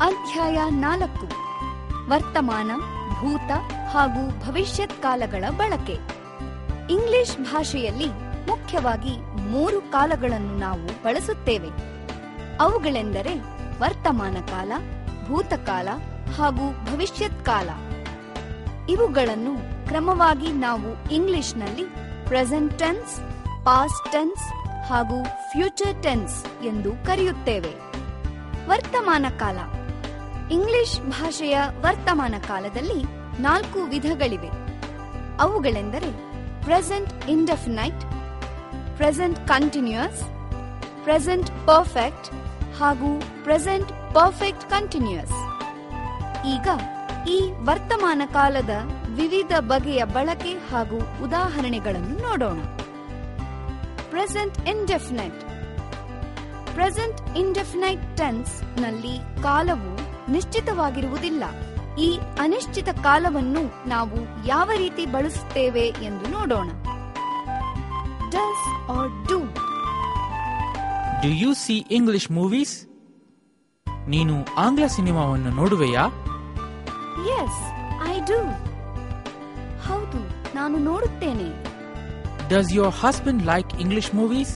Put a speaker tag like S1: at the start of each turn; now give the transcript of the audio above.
S1: ಅಧ್ಯಾಯ 4. ವರ್ತಮಾನ, ಭೂತ ಹಾಗೂ ಭವಿಷ್ಯತ್ ಕಾಲಗಳ ಬಳಕೆ. ಇಂಗ್ಲಿಷ್ ಭಾಷೆಯಲ್ಲಿ ಮುಖ್ಯವಾಗಿ 3 ಕಾಲಗಳನ್ನು ನಾವು ಬಳಸುತ್ತೇವೆ. ಅವುಗಳೆಂದರೆ ವರ್ತಮಾನ ಕಾಲ, ಭೂತಕಾಲ ಹಾಗೂ ಭವಿಷ್ಯತ್ ಕಾಲ. ಇವುಗಳನ್ನು ಕ್ರಮವಾಗಿ ನಾವು ಇಂಗ್ಲಿಷ್ನಲ್ಲಿ ಪ್ರೆಸೆಂಟ್ ಟೆನ್ಸ್, ಪಾಸ್ಟ್ ಟೆನ್ಸ್ ಹಾಗೂ ಫ್ಯೂಚರ್ ಟೆನ್ಸ್ ಎಂದು ಕರೆಯುತ್ತೇವೆ. ವರ್ತಮಾನ ಕಾಲ. ಇಂಗ್ಲಿಷ್ ಭಾಷೆಯ ವರ್ತಮಾನ ಕಾಲದಲ್ಲಿ 4 ವಿಧಗಳಿವೆ. ಅವುಗಳೆಂದರೆ present indefinite, present continuous, present perfect ಹಾಗೂ ಪ್ರೆಸೆಂಟ್ ಪರ್ಫೆಕ್ಟ್ ಕಂಟಿನ್ಯೂಯಸ್. ಈಗ ಈ ವರ್ತಮಾನ ಕಾಲದ ವಿವಿಧ ಬಗೆಯ ಬಳಕೆ ಹಾಗೂ ಉದಾಹರಣೆಗಳನ್ನು ನೋಡೋಣ. Present indefinite. ಪ್ರೆಸೆಂಟ್ ಇಂಡೆಫಿನೈಟ್ ಟೆನ್ಸ್ ನಲ್ಲಿ ಕಾಲವು ನಿಶ್ಚಿತವಾಗಿರುವುದಿಲ್ಲ. ಈ ಅನಿಶ್ಚಿತ ಕಾಲವನ್ನು ನಾವು ಯಾವ ರೀತಿ ಬಳಸುತ್ತೇವೆ ಎಂದು ನೋಡೋಣ. Does or do.
S2: Do you see English movies? ನೀನು ಆಂಗ್ಲ ಸಿನಿಮಾವನ್ನು ನೋಡುವೆಯಾ?
S1: S, I do. ಹೌದು, ನಾನು ನೋಡುತ್ತೇನೆ.
S2: Does your husband like English movies?